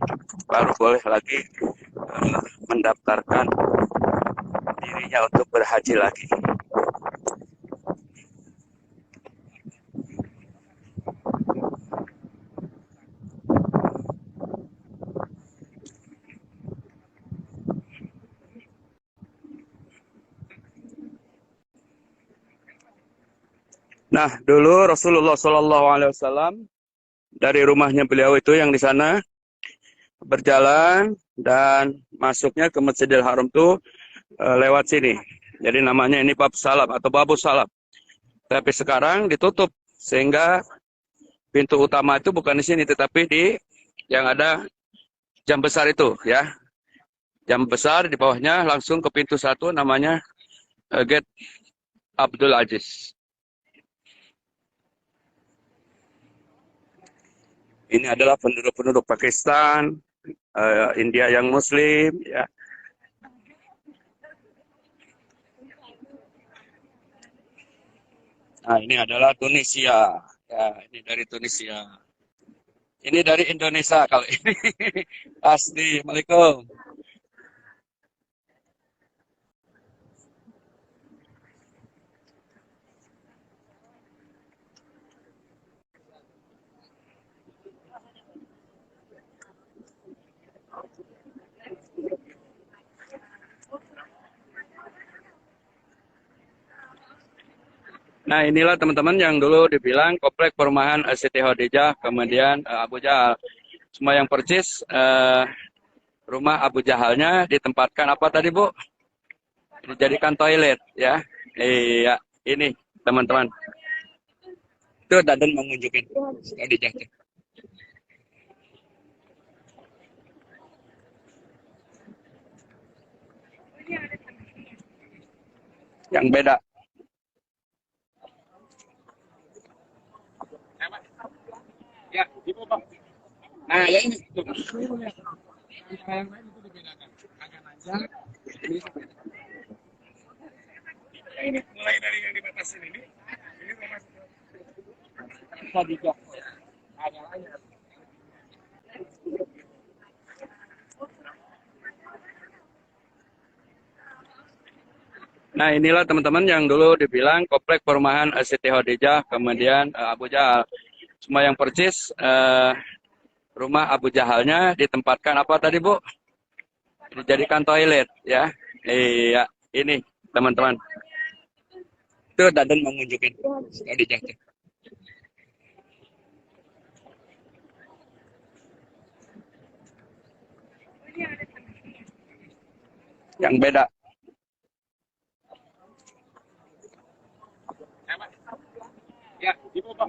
baru boleh lagi mendaftarkan dirinya untuk berhaji lagi. Nah, dulu Rasulullah SAW dari rumahnya beliau itu yang di sana berjalan dan masuknya ke Masjidil Haram itu lewat sini. Jadi namanya ini bab salam atau babus salam. Tapi sekarang ditutup sehingga pintu utama itu bukan di sini tetapi di yang ada jam besar itu ya. Jam besar di bawahnya langsung ke pintu 1 namanya Gate Abdul Aziz. Ini adalah penduduk-penduduk Pakistan, India yang Muslim, ya. Nah, ini adalah Tunisia, ya. Ini dari Tunisia. Ini dari Indonesia kalau ini. Assalamualaikum. Nah, inilah teman-teman yang dulu dibilang komplek perumahan Siti Khadijah, kemudian Abu Jahal. Semua yang persis rumah Abu Jahalnya ditempatkan apa tadi, Bu? Dijadikan toilet, ya. Iya, ini teman-teman. Itu Daden mau nunjukin Khadijah. Yang beda. Ya, ibu Bang. Nah, ya ini. Yang lain itu dibedakan. Agak nanjak. Ini mulai dari yang dibatasin ini Khadijah. Agak lain. Nah, inilah teman-teman yang dulu dibilang komplek perumahan Siti Khadijah, kemudian Abu Jahal. Semua yang persis rumah Abu Jahalnya ditempatkan apa tadi, Bu? Dijadikan toilet, ya. Iya, ini teman-teman. Itu Daden mau nunjukin Khadijah. Yang beda. Ya, ibu Bang.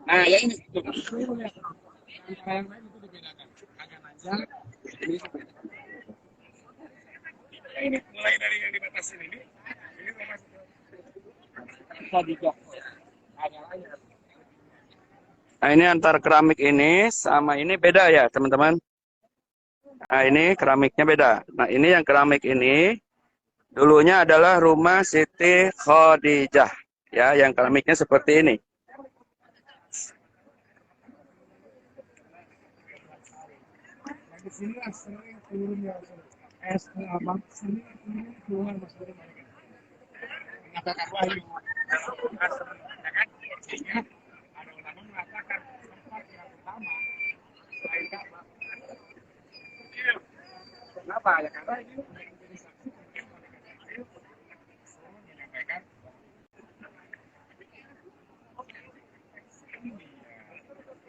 Nah, ya ini. Yang lain itu dibedakan. Agak nanjak. ini mulai dari yang dibatasin ini Khadijah. Agak lain. Nah, ini antar keramik ini sama ini beda ya, teman-teman. Nah, ini keramiknya beda. Nah, ini yang keramik ini dulunya adalah rumah Siti Khadijah. Ya, yang keramiknya seperti ini. Di sini sering turun ya. Es abang sini turun masuk mereka. Mengatakan wahyu. Sehingga ada ulama mengatakan tempat yang utama selain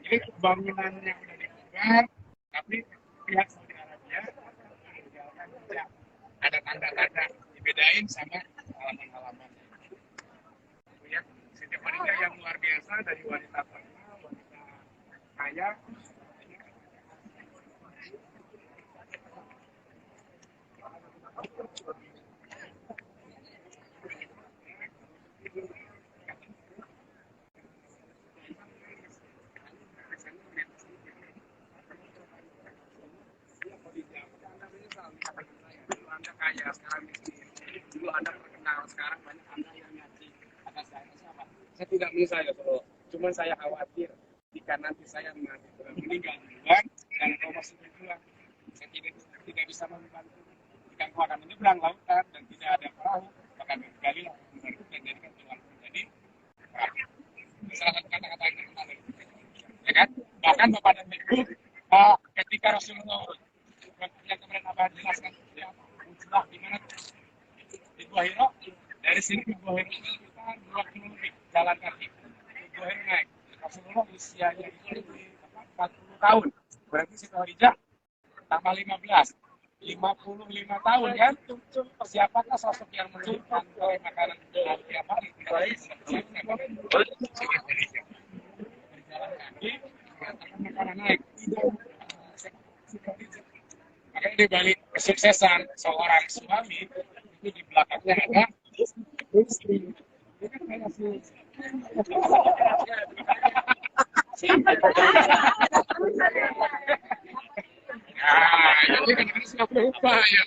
Ini bangunan yang udah dibuat, tapi pihak Saudi Arabia meninggalkan jejak. Ada tanda-tanda dibedain sama halaman-halaman. Itu ya, Siti Khadijah yang luar biasa dari wanita terkenal, wanita kaya. Dulu Anda kaya, sekarang miskin. Dulu Anda terkenal, sekarang banyak Anda yang nyaci atas saya. Siapa? Saya tidak menyesal ya, Bro. Cuma saya khawatir jika nanti saya meninggal duluan dan kau masih berjuang, saya tidak bisa membantu. Jika kau akan menyeberang lautan dan tidak ada perahu, maka bergalilah membantu dan jadikan Tuhan. Jadi, salah satu kata-kata yang terkenal, ya kan? Bahkan Bapak dan Ibu, ketika Rasulullah yang kemarin Abah jelaskan ya, musbah di mana di Gua Hiro, dari sini ke Gua Hiro kita 20 lebih jalan kaki. Gua Hiro naik. Rasulullah usianya itu 40 tahun. Berarti Siti Khadijah tambah 15. 55 tahun kan? Siapakah sosok yang menunjukkan makanan tiap hari? Siti Khadijah. Berjalan kaki, mengatakan makanan naik. Makanya di balik kesuksesan seorang suami itu di belakangnya ada istri. Ini kan kayak jadi kan sudah berubah ya.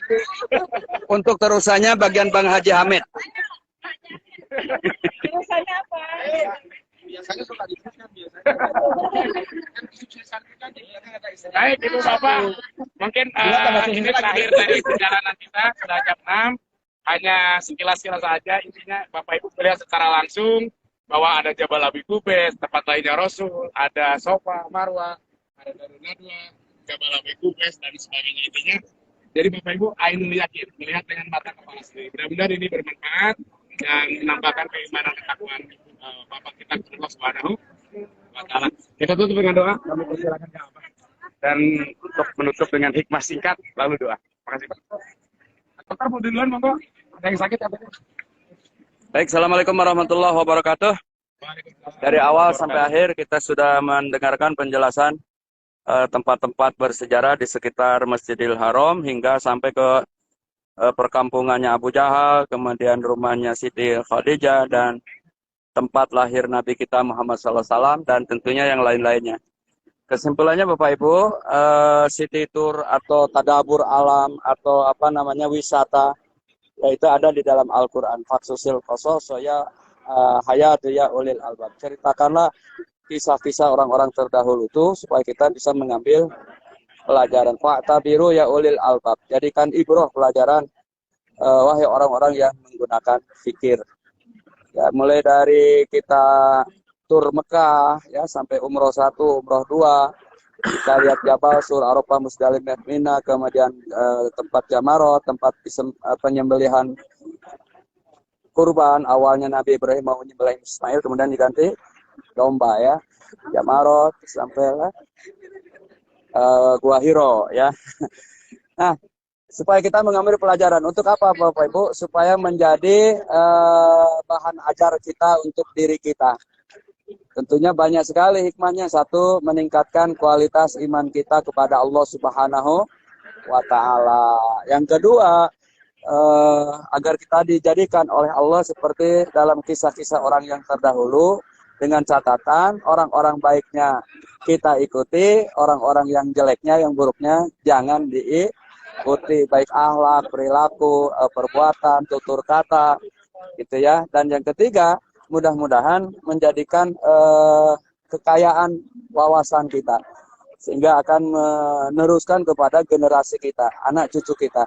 Untuk terusannya bagian Bang Haji Hamid. Terusannya apa? Biasanya suka dikasih biasanya. Baik, itu Bapak. Mungkin ini terakhir dari perjalanan kita sudah jam 6. Hanya sekilas-kilas saja, intinya Bapak Ibu melihat secara langsung bahwa ada Jabal Abi Qubais, tempat lainnya Rasul, ada Sofa, Marwah, ada Darun Nadwa, Jabal Abi Qubais dan sebagainya intinya. Jadi Bapak Ibu ainul yakin, melihat dengan mata kepala sendiri. Mudah-mudahan ini bermanfaat dan menambahkan keimanan ketakwaan Bapak kita kepada Allah Subhanahu wa Ta'ala. Kita tutup dengan doa. Kami persilakan ke Bapak. Dan untuk menutup dengan hikmah singkat, lalu doa. Terima kasih Pak. Dokter mau duluan, monggo. Ada yang sakit apa? Baik, Assalamualaikum warahmatullahi wabarakatuh. Dari awal sampai akhir kita sudah mendengarkan penjelasan tempat-tempat bersejarah di sekitar Masjidil Haram hingga sampai ke perkampungannya Abu Jahal, kemudian rumahnya Siti Khadijah dan tempat lahir Nabi kita Muhammad SAW dan tentunya yang lain-lainnya. Kesimpulannya Bapak Ibu, city tour atau tadabur alam atau apa namanya wisata, yaitu ada di dalam Al-Quran. Faksusil qasas ya hayatu ya ulil albab. Ceritakanlah kisah-kisah orang-orang terdahulu itu supaya kita bisa mengambil pelajaran. Fa'tabiru ya ulil albab. Jadikan ibroh pelajaran wahai orang-orang yang menggunakan fikir. Ya, mulai dari kita tur Mekah ya sampai umroh 1, umroh 2, kita lihat Jabal Sur, Arafah, Musdalifah, Mina, kemudian tempat Jamarot, tempat penyembelihan kurban. Awalnya Nabi Ibrahim mau menyembelih Ismail, kemudian diganti domba ya. Jamarot sampai Gua Hiro ya. Nah, supaya kita mengambil pelajaran untuk apa Bapak Ibu? Supaya menjadi bahan ajar kita untuk diri kita. Tentunya banyak sekali hikmahnya. Satu, meningkatkan kualitas iman kita kepada Allah Subhanahu wa Ta'ala. Yang kedua, agar kita dijadikan oleh Allah seperti dalam kisah-kisah orang yang terdahulu, dengan catatan orang-orang baiknya kita ikuti, orang-orang yang jeleknya, yang buruknya jangan diikuti, baik akhlak, perilaku, perbuatan, tutur kata, gitu ya. Dan yang ketiga, mudah-mudahan menjadikan kekayaan wawasan kita sehingga akan meneruskan kepada generasi kita, anak cucu kita.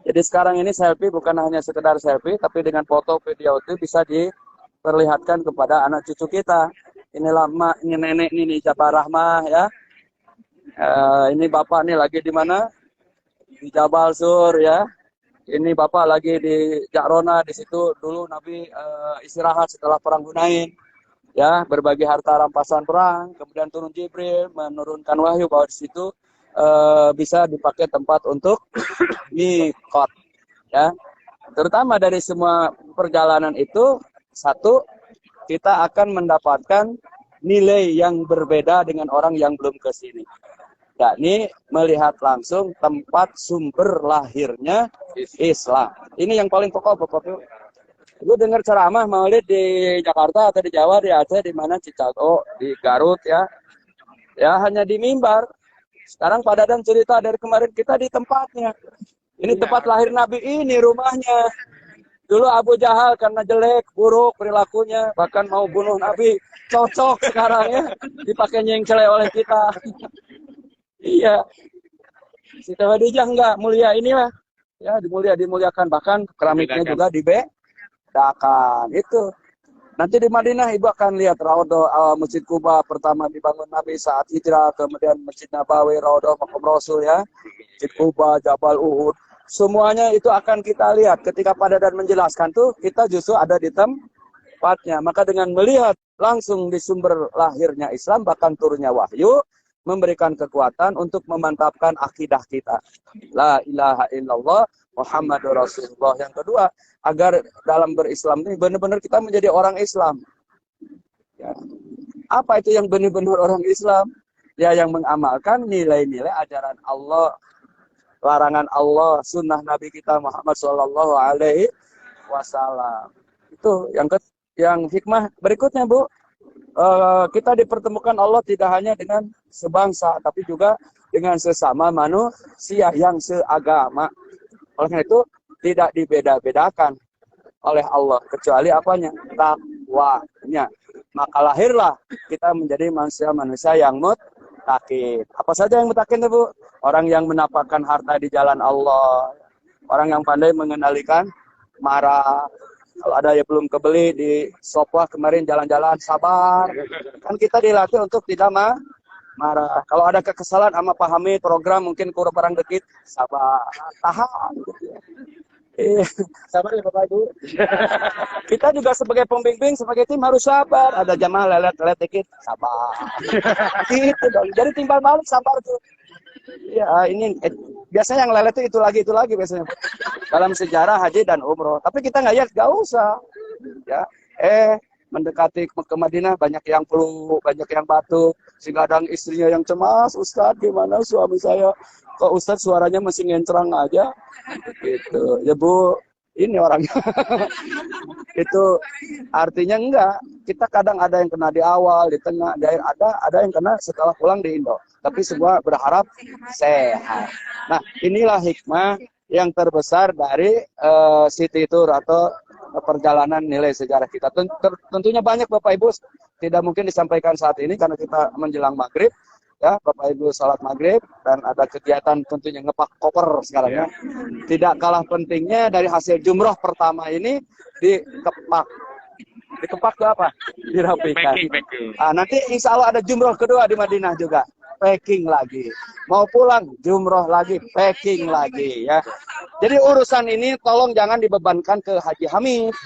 Jadi sekarang ini selfie bukan hanya sekedar selfie, tapi dengan foto video itu bisa diperlihatkan kepada anak cucu kita. Ini lama, ini nenek ini Jabal Rahmah ya. Ini bapak nih lagi di mana? Di Jabal Sur ya. Ini bapak lagi di Ja'rona, di situ dulu Nabi istirahat setelah perang Hunain. ya, berbagi harta rampasan perang, kemudian turun Jibril menurunkan wahyu bahwa di situ bisa dipakai tempat untuk miqat, ya. Terutama dari semua perjalanan itu, satu, kita akan mendapatkan nilai yang berbeda dengan orang yang belum ke sini. Yakni melihat langsung tempat sumber lahirnya Islam. Ini yang paling pokok, Bapak-Ibu. Ibu dengar ceramah Maulid di Jakarta atau di Jawa, di Aceh, di mana, Cicago, di Garut, ya. Ya, hanya di mimbar. Sekarang Pak Dadan cerita dari kemarin kita di tempatnya. Ini tempat lahir Nabi, ini rumahnya. Dulu Abu Jahal karena jelek, buruk perilakunya, bahkan mau bunuh Nabi. Cocok sekarang ya, dipakai nyengcele oleh kita. Iya. Siti Khadijah enggak, mulia inilah. Ya, dimuliakan. Bahkan keramiknya juga dibedakan. Itu. Nanti di Madinah Ibu akan lihat Raudhah, Masjid Kuba pertama dibangun Nabi saat hijrah, kemudian Masjid Nabawi, Raudhah Makam Rasul, ya. Masjid Kuba, Jabal Uhud. Semuanya itu akan kita lihat. Ketika Pak Dadan menjelaskan tuh, kita justru ada di tempatnya. Maka dengan melihat langsung di sumber lahirnya Islam, bahkan turunnya wahyu, memberikan kekuatan untuk memantapkan akidah kita. La ilaha illallah Muhammadur Rasulullah. Yang kedua, agar dalam berislam ini benar-benar kita menjadi orang Islam. Ya. Apa itu yang benar-benar orang Islam? Ya, yang mengamalkan nilai-nilai ajaran Allah, larangan Allah, sunnah Nabi kita Muhammad Shallallahu Alaihi Wasallam. Itu yang hikmah berikutnya, Bu. Kita dipertemukan Allah tidak hanya dengan sebangsa, tapi juga dengan sesama manusia yang seagama. Oleh karena itu, tidak dibeda-bedakan oleh Allah, kecuali apanya? Takwanya. Maka lahirlah kita menjadi manusia-manusia yang muttaqin. Apa saja yang muttaqin, Bu? Orang yang menampakkan harta di jalan Allah. Orang yang pandai mengendalikan marah. Kalau ada yang belum kebeli di Sopwa kemarin jalan-jalan, sabar. Kan kita dilatih untuk tidak marah. Kalau ada kekesalan sama pahami program mungkin kurang dikit, sabar, tahan. Sabar ya Bapak Ibu. Kita juga sebagai pembimbing, sebagai tim harus sabar. Ada jamaah lelet dikit, sabar. Gitu dong. Jadi timbal balik sabar tuh. Ya, ini biasanya yang lelet itu lagi biasanya dalam sejarah haji dan umroh. Tapi kita nggak usah. Ya, mendekati ke Madinah banyak yang peluk, banyak yang batuk, sehingga ada istrinya yang cemas. Ustadz, gimana suami saya? Kok Ustadz suaranya masih ngencrang aja? Gitu. Ya Bu, ini orangnya. Itu artinya enggak. Kita kadang ada yang kena di awal, di tengah, di akhir, ada yang kena setelah pulang di Indo. Tapi semua berharap sehat. Nah, inilah hikmah yang terbesar dari city tour atau perjalanan nilai sejarah kita. Tentunya banyak Bapak Ibu, tidak mungkin disampaikan saat ini karena kita menjelang maghrib. Ya, Bapak Ibu salat maghrib dan ada kegiatan tentunya ngepak koper sekarang ya. Tidak kalah pentingnya dari hasil jumroh pertama ini dikepak. Dikepak itu apa? Dirapikan. Nanti insya Allah ada jumroh kedua di Madinah juga. Packing lagi. Mau pulang, jumroh lagi, packing lagi ya. Jadi urusan ini tolong jangan dibebankan ke Haji Hamid.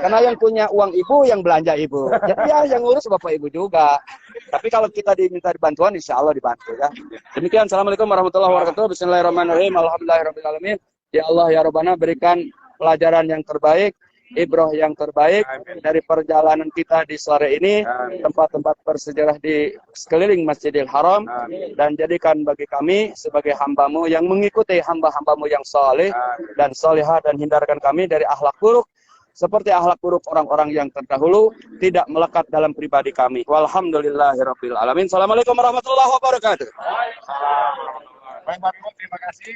Karena yang punya uang ibu, yang belanja ibu. Jadi ya yang ngurus Bapak Ibu juga. Tapi kalau kita diminta bantuan, insya Allah dibantu ya. Demikian, Assalamualaikum warahmatullahi wabarakatuh. Bismillahirrahmanirrahim. Alhamdulillahirrahmanirrahim. Ya Allah, ya Rabbana, berikan pelajaran yang terbaik, ibrah yang terbaik dari perjalanan kita di sore ini, tempat-tempat bersejarah di sekeliling Masjidil Haram, dan jadikan bagi kami sebagai hamba-Mu yang mengikuti hamba-hamba-Mu yang saleh dan salihah, dan hindarkan kami dari akhlak buruk seperti akhlak buruk orang-orang yang terdahulu, tidak melekat dalam pribadi kami. Walhamdulillahirabbil alamin. Assalamualaikum warahmatullahi wabarakatuh. Baik, Pak Ibu, terima kasih.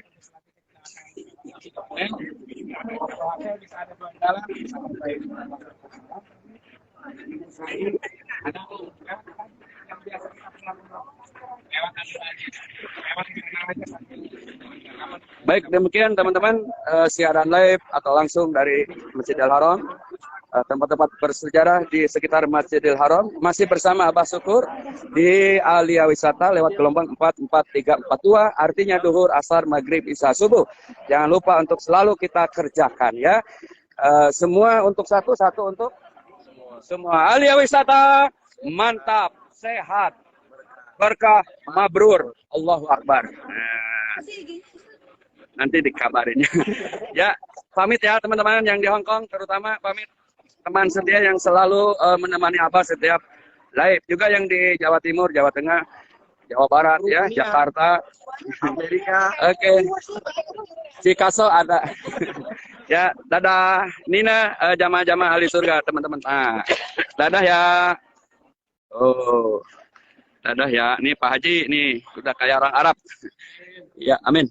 Baik, demikian teman-teman siaran live atau langsung dari Masjidil Haram, tempat-tempat bersejarah di sekitar Masjidil Haram, masih bersama Abah Syukur di Alia Wisata lewat gelombang 44342, artinya duhur, asar, maghrib, isya, subuh. Jangan lupa untuk selalu kita kerjakan ya. Semua untuk satu untuk semua ahli wisata mantap, sehat, berkah, mabrur, Allahu Akbar. Nah, nanti dikabarin. Ya, pamit ya teman-teman yang di Hong Kong, terutama pamit teman setia yang selalu menemani Abah setiap live, juga yang di Jawa Timur, Jawa Tengah, Jawa Barat ya, Jakarta, Amerika. Oke. Picasso ada. Ya, dadah Nina, jamaah-jamaah ahli surga teman-teman. Nah, dadah ya. Oh. Dadah ya. Nih Pak Haji nih udah kayak orang Arab. Ya, amin.